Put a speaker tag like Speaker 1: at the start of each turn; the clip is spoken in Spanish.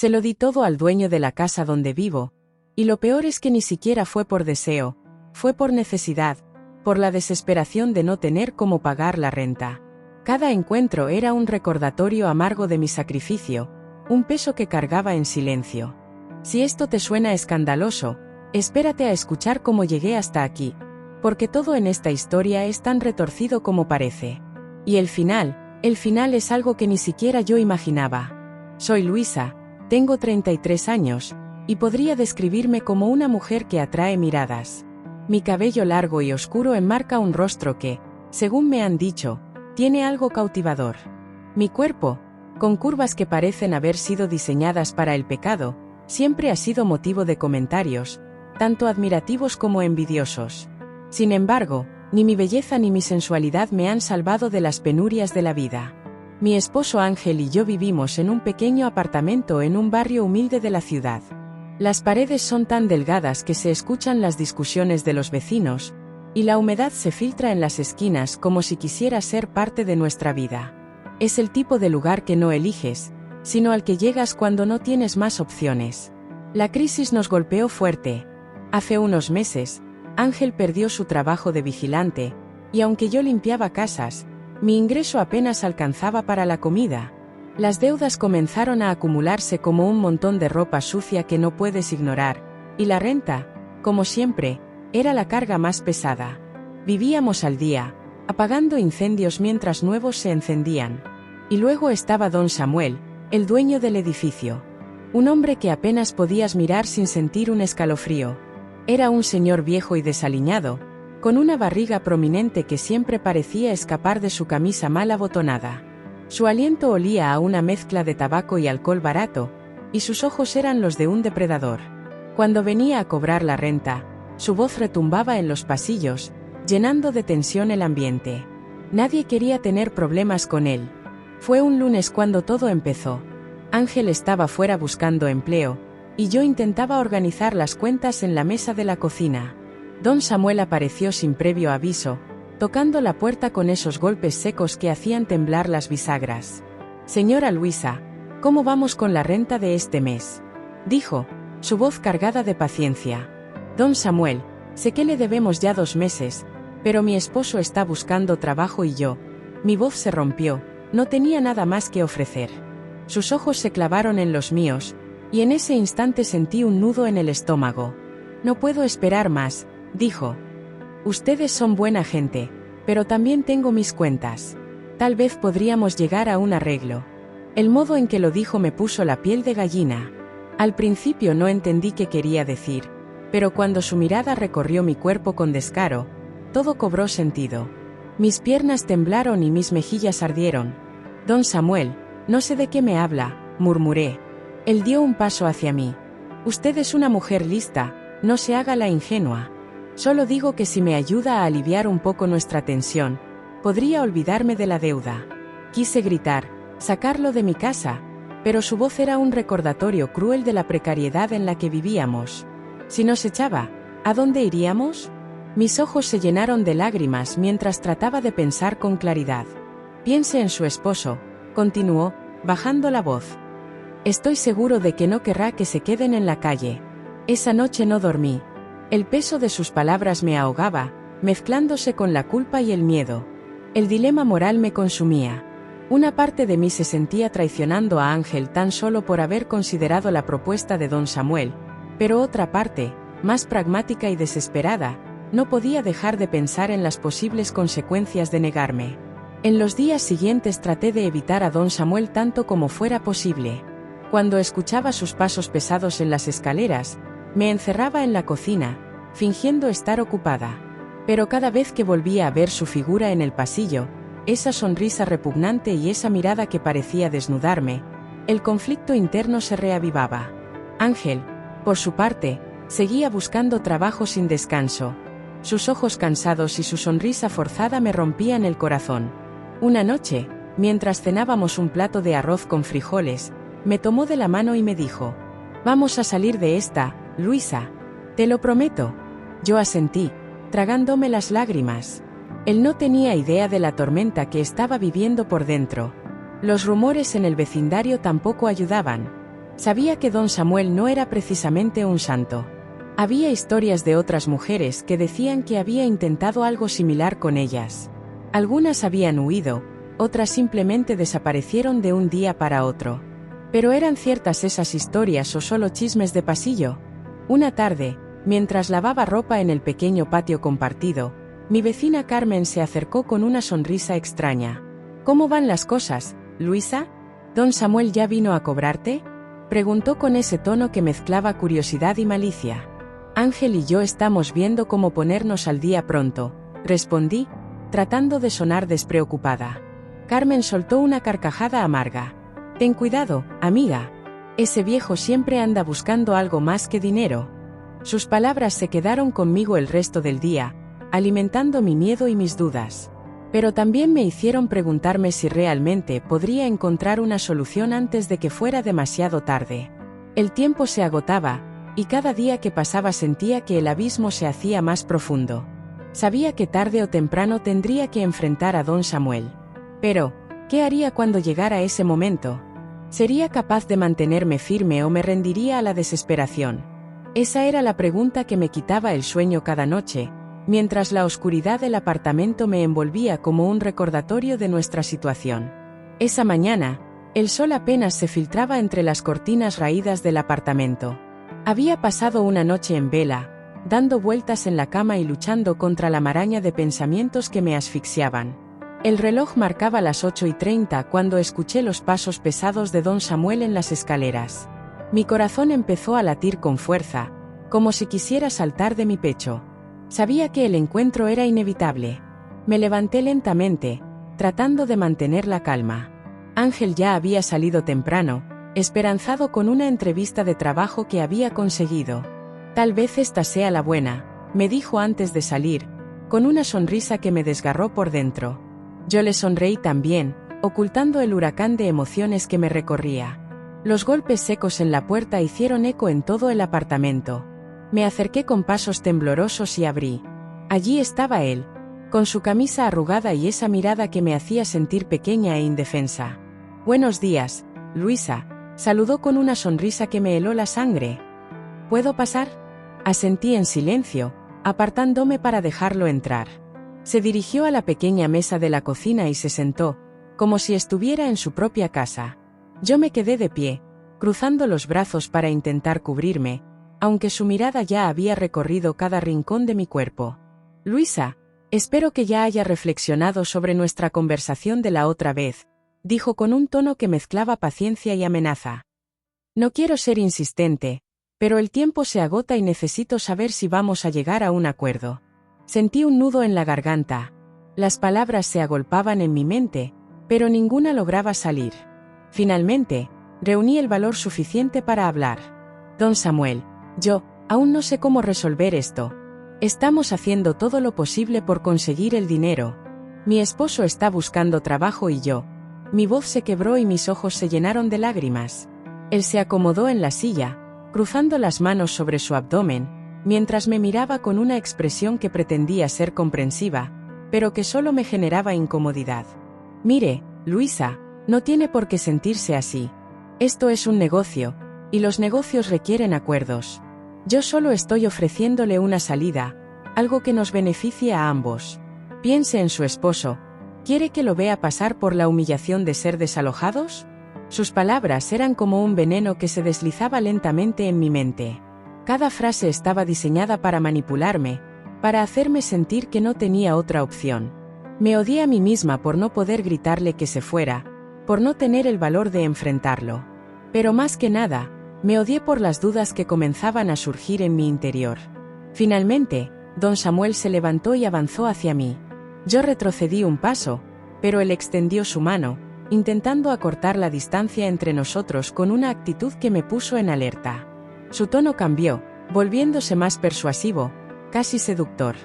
Speaker 1: Se lo di todo al dueño de la casa donde vivo, y lo peor es que ni siquiera fue por deseo, fue por necesidad, por la desesperación de no tener cómo pagar la renta. Cada encuentro era un recordatorio amargo de mi sacrificio, un peso que cargaba en silencio. Si esto te suena escandaloso, espérate a escuchar cómo llegué hasta aquí, porque todo en esta historia es tan retorcido como parece. Y el final es algo que ni siquiera yo imaginaba. Soy Luisa, tengo 33 años, y podría describirme como una mujer que atrae miradas. Mi cabello largo y oscuro enmarca un rostro que, según me han dicho, tiene algo cautivador. Mi cuerpo, con curvas que parecen haber sido diseñadas para el pecado, siempre ha sido motivo de comentarios, tanto admirativos como envidiosos. Sin embargo, ni mi belleza ni mi sensualidad me han salvado de las penurias de la vida. Mi esposo Ángel y yo vivimos en un pequeño apartamento en un barrio humilde de la ciudad. Las paredes son tan delgadas que se escuchan las discusiones de los vecinos, y la humedad se filtra en las esquinas como si quisiera ser parte de nuestra vida. Es el tipo de lugar que no eliges, sino al que llegas cuando no tienes más opciones. La crisis nos golpeó fuerte. Hace unos meses, Ángel perdió su trabajo de vigilante, y aunque yo limpiaba casas, mi ingreso apenas alcanzaba para la comida. Las deudas comenzaron a acumularse como un montón de ropa sucia que no puedes ignorar, y la renta, como siempre, era la carga más pesada. Vivíamos al día, apagando incendios mientras nuevos se encendían. Y luego estaba don Samuel, el dueño del edificio. Un hombre que apenas podías mirar sin sentir un escalofrío. Era un señor viejo y desaliñado, con una barriga prominente que siempre parecía escapar de su camisa mal abotonada. Su aliento olía a una mezcla de tabaco y alcohol barato, y sus ojos eran los de un depredador. Cuando venía a cobrar la renta, su voz retumbaba en los pasillos, llenando de tensión el ambiente. Nadie quería tener problemas con él. Fue un lunes cuando todo empezó. Ángel estaba fuera buscando empleo, y yo intentaba organizar las cuentas en la mesa de la cocina. Don Samuel apareció sin previo aviso, tocando la puerta con esos golpes secos que hacían temblar las bisagras. «Señora Luisa, ¿cómo vamos con la renta de este mes?», dijo, su voz cargada de paciencia. «Don Samuel, sé que le debemos ya 2 meses, pero mi esposo está buscando trabajo y yo». Mi voz se rompió, no tenía nada más que ofrecer. Sus ojos se clavaron en los míos, y en ese instante sentí un nudo en el estómago. «No puedo esperar más», dijo. «Ustedes son buena gente, pero también tengo mis cuentas. Tal vez podríamos llegar a un arreglo». El modo en que lo dijo me puso la piel de gallina. Al principio no entendí qué quería decir, pero cuando su mirada recorrió mi cuerpo con descaro, todo cobró sentido. Mis piernas temblaron y mis mejillas ardieron. «Don Samuel, no sé de qué me habla», murmuré. Él dio un paso hacia mí. «Usted es una mujer lista, no se haga la ingenua. Solo digo que si me ayuda a aliviar un poco nuestra tensión, podría olvidarme de la deuda». Quise gritar, sacarlo de mi casa, pero su voz era un recordatorio cruel de la precariedad en la que vivíamos. Si nos echaba, ¿a dónde iríamos? Mis ojos se llenaron de lágrimas mientras trataba de pensar con claridad. «Piense en su esposo», continuó, bajando la voz. «Estoy seguro de que no querrá que se queden en la calle». Esa noche no dormí. El peso de sus palabras me ahogaba, mezclándose con la culpa y el miedo. El dilema moral me consumía. Una parte de mí se sentía traicionando a Ángel tan solo por haber considerado la propuesta de don Samuel, pero otra parte, más pragmática y desesperada, no podía dejar de pensar en las posibles consecuencias de negarme. En los días siguientes traté de evitar a don Samuel tanto como fuera posible. Cuando escuchaba sus pasos pesados en las escaleras, me encerraba en la cocina, fingiendo estar ocupada. Pero cada vez que volvía a ver su figura en el pasillo, esa sonrisa repugnante y esa mirada que parecía desnudarme, el conflicto interno se reavivaba. Ángel, por su parte, seguía buscando trabajo sin descanso. Sus ojos cansados y su sonrisa forzada me rompían el corazón. Una noche, mientras cenábamos un plato de arroz con frijoles, me tomó de la mano y me dijo: «Vamos a salir de esta, Luisa. Te lo prometo». Yo asentí, tragándome las lágrimas. Él no tenía idea de la tormenta que estaba viviendo por dentro. Los rumores en el vecindario tampoco ayudaban. Sabía que don Samuel no era precisamente un santo. Había historias de otras mujeres que decían que había intentado algo similar con ellas. Algunas habían huido, otras simplemente desaparecieron de un día para otro. ¿Pero eran ciertas esas historias o solo chismes de pasillo? Una tarde, mientras lavaba ropa en el pequeño patio compartido, mi vecina Carmen se acercó con una sonrisa extraña. ¿Cómo van las cosas, Luisa? ¿Don Samuel ya vino a cobrarte?, preguntó con ese tono que mezclaba curiosidad y malicia. Ángel y yo estamos viendo cómo ponernos al día pronto, respondí, tratando de sonar despreocupada. Carmen soltó una carcajada amarga. Ten cuidado, amiga. Ese viejo siempre anda buscando algo más que dinero. Sus palabras se quedaron conmigo el resto del día, alimentando mi miedo y mis dudas. Pero también me hicieron preguntarme si realmente podría encontrar una solución antes de que fuera demasiado tarde. El tiempo se agotaba, y cada día que pasaba sentía que el abismo se hacía más profundo. Sabía que tarde o temprano tendría que enfrentar a don Samuel. Pero, ¿qué haría cuando llegara ese momento? ¿Sería capaz de mantenerme firme o me rendiría a la desesperación? Esa era la pregunta que me quitaba el sueño cada noche, mientras la oscuridad del apartamento me envolvía como un recordatorio de nuestra situación. Esa mañana, el sol apenas se filtraba entre las cortinas raídas del apartamento. Había pasado una noche en vela, dando vueltas en la cama y luchando contra la maraña de pensamientos que me asfixiaban. El reloj marcaba las 8:30 cuando escuché los pasos pesados de don Samuel en las escaleras. Mi corazón empezó a latir con fuerza, como si quisiera saltar de mi pecho. Sabía que el encuentro era inevitable. Me levanté lentamente, tratando de mantener la calma. Ángel ya había salido temprano, esperanzado con una entrevista de trabajo que había conseguido. Tal vez esta sea la buena, me dijo antes de salir, con una sonrisa que me desgarró por dentro. Yo le sonreí también, ocultando el huracán de emociones que me recorría. Los golpes secos en la puerta hicieron eco en todo el apartamento. Me acerqué con pasos temblorosos y abrí. Allí estaba él, con su camisa arrugada y esa mirada que me hacía sentir pequeña e indefensa. «Buenos días, Luisa», saludó con una sonrisa que me heló la sangre. «¿Puedo pasar?», asentí en silencio, apartándome para dejarlo entrar. Se dirigió a la pequeña mesa de la cocina y se sentó, como si estuviera en su propia casa. Yo me quedé de pie, cruzando los brazos para intentar cubrirme, aunque su mirada ya había recorrido cada rincón de mi cuerpo. «Luisa, espero que ya haya reflexionado sobre nuestra conversación de la otra vez», dijo con un tono que mezclaba paciencia y amenaza. «No quiero ser insistente, pero el tiempo se agota y necesito saber si vamos a llegar a un acuerdo». Sentí un nudo en la garganta. Las palabras se agolpaban en mi mente, pero ninguna lograba salir. Finalmente, reuní el valor suficiente para hablar. «Don Samuel, yo, aún no sé cómo resolver esto. Estamos haciendo todo lo posible por conseguir el dinero. Mi esposo está buscando trabajo y yo». Mi voz se quebró y mis ojos se llenaron de lágrimas. Él se acomodó en la silla, cruzando las manos sobre su abdomen, mientras me miraba con una expresión que pretendía ser comprensiva, pero que solo me generaba incomodidad. «Mire, Luisa, no tiene por qué sentirse así. Esto es un negocio, y los negocios requieren acuerdos. Yo solo estoy ofreciéndole una salida, algo que nos beneficie a ambos. Piense en su esposo. ¿Quiere que lo vea pasar por la humillación de ser desalojados?». Sus palabras eran como un veneno que se deslizaba lentamente en mi mente. Cada frase estaba diseñada para manipularme, para hacerme sentir que no tenía otra opción. Me odié a mí misma por no poder gritarle que se fuera, por no tener el valor de enfrentarlo. Pero más que nada, me odié por las dudas que comenzaban a surgir en mi interior. Finalmente, don Samuel se levantó y avanzó hacia mí. Yo retrocedí un paso, pero él extendió su mano, intentando acortar la distancia entre nosotros con una actitud que me puso en alerta. Su tono cambió, volviéndose más persuasivo, casi seductor.